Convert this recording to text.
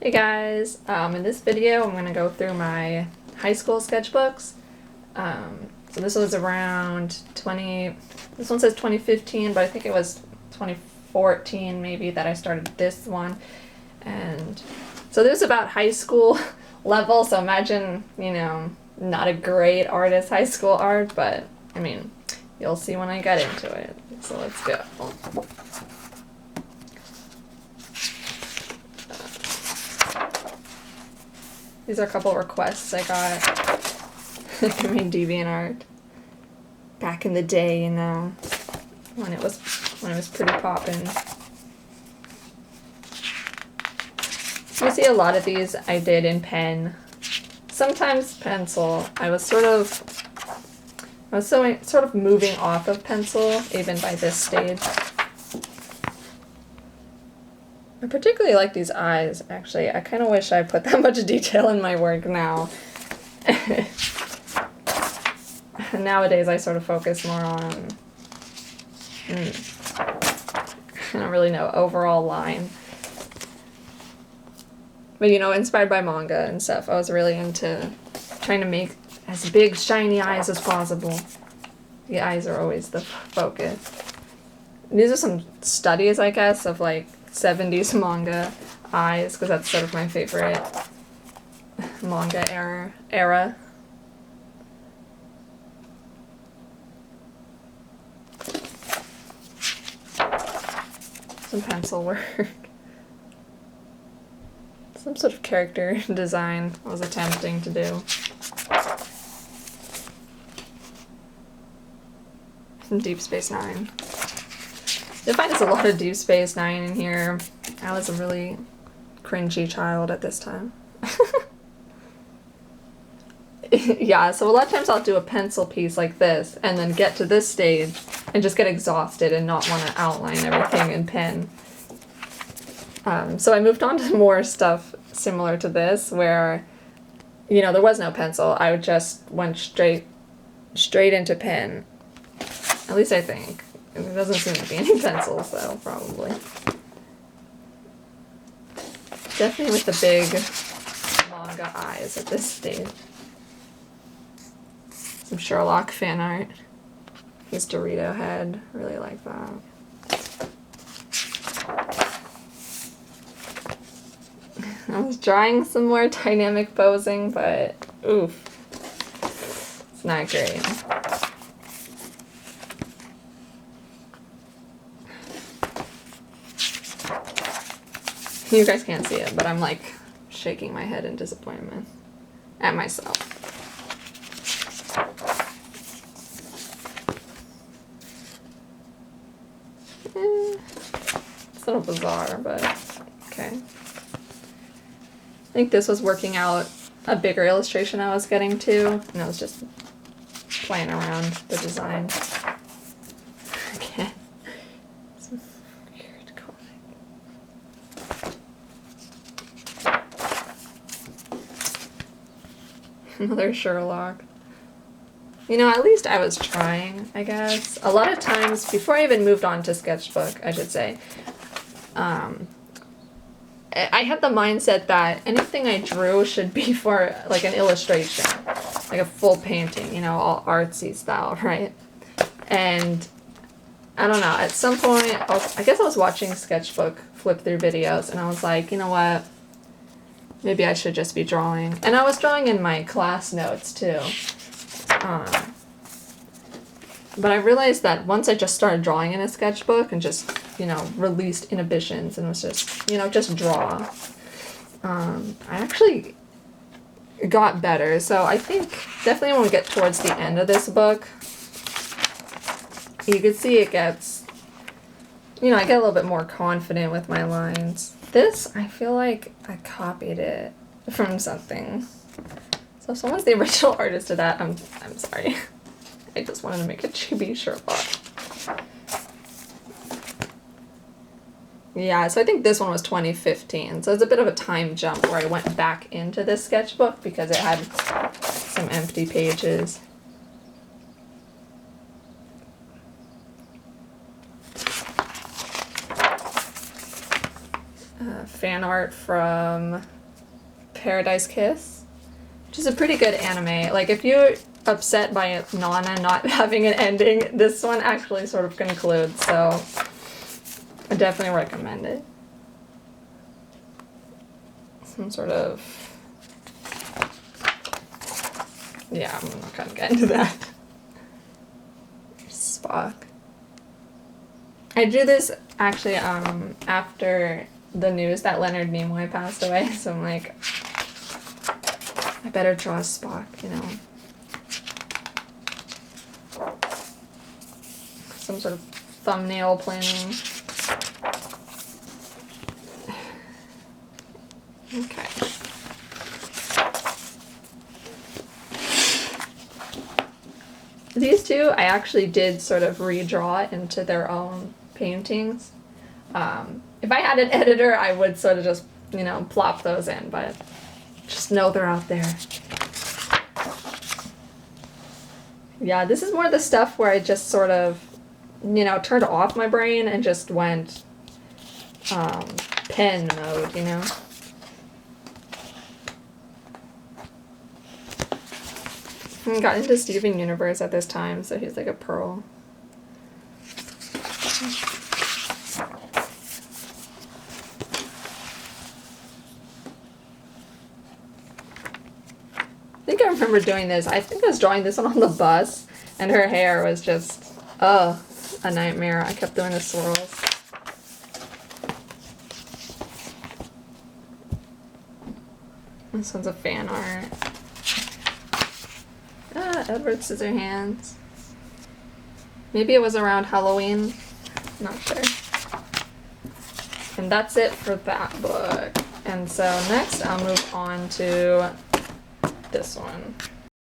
Hey guys, in this video I'm going to go through my high school sketchbooks. So this was around this one says 2015, but I think it was 2014 maybe that I started this one. And so this is about high school level, so imagine, not a great artist high school art, but I mean, you'll see when I get into it. So let's go. These are a couple of requests I got for my DeviantArt back in the day, when it was pretty poppin'. You see a lot of these I did in pen, sometimes pencil. I was sort of moving off of pencil even by this stage. I particularly like these eyes, actually. I kind of wish I put that much detail in my work now. Nowadays I sort of focus more on, I don't really know, overall line. But inspired by manga and stuff, I was really into trying to make as big shiny eyes as possible. The eyes are always the focus. These are some studies, I guess, of like 70s manga eyes, because that's sort of my favorite manga era. Some pencil work. Some sort of character design I was attempting to do. Some Deep Space Nine. You'll find there's a lot of Deep Space Nine in here. I was a really cringy child at this time. Yeah, so a lot of times I'll do a pencil piece like this and then get to this stage and just get exhausted and not want to outline everything in pen. So I moved on to more stuff similar to this where, there was no pencil. I just went straight into pen. At least I think. There doesn't seem to be any pencils, though, probably. Definitely with the big manga eyes at this stage. Some Sherlock fan art. His Dorito head. Really like that. I was drawing some more dynamic posing, but oof. It's not great. You guys can't see it, but I'm like shaking my head in disappointment at myself. It's a little bizarre, but okay. I think this was working out a bigger illustration I was getting to, and I was just playing around the design. Again, some weird comic. Another Sherlock. At least I was trying, I guess. A lot of times, before I even moved on to Sketchbook, I should say, I had the mindset that anything I drew should be for like an illustration, like a full painting, all artsy style, right? And I don't know, at some point, I guess I was watching Sketchbook flip through videos and I was like, you know what, maybe I should just be drawing. And I was drawing in my class notes too. But I realized that once I just started drawing in a sketchbook and just, released inhibitions and was just, just draw, I actually got better. So I think definitely when we get towards the end of this book, you can see it gets, I get a little bit more confident with my lines. This, I feel like I copied it from something. So if someone's the original artist of that, I'm sorry. I just wanted to make a chibi Sherlock. Yeah, so I think this one was 2015. So it's a bit of a time jump where I went back into this sketchbook because it had some empty pages. fan art from Paradise Kiss, which is a pretty good anime. Like, if you're upset by Nana not having an ending, this one actually sort of concludes, so I definitely recommend it. Some sort of... yeah, I'm not gonna get into that. Spock. I drew this actually after the news that Leonard Nimoy passed away, so I'm like, I better draw Spock, you know. Some sort of thumbnail planning. Okay. These two I actually did sort of redraw into their own paintings. If I had an editor, I would sort of just, you know, plop those in, but just know they're out there. Yeah, this is more the stuff where I just sort of, you know, turned off my brain and just went pen mode, you know? I got into Steven Universe at this time, so he's like a pearl. I think I remember doing this. I think I was drawing this one on the bus, and her hair was just, a nightmare. I kept doing the swirls. This one's a fan art. Edward Scissorhands. Maybe it was around Halloween. Not sure. And that's it for that book. And so next I'll move on to this one.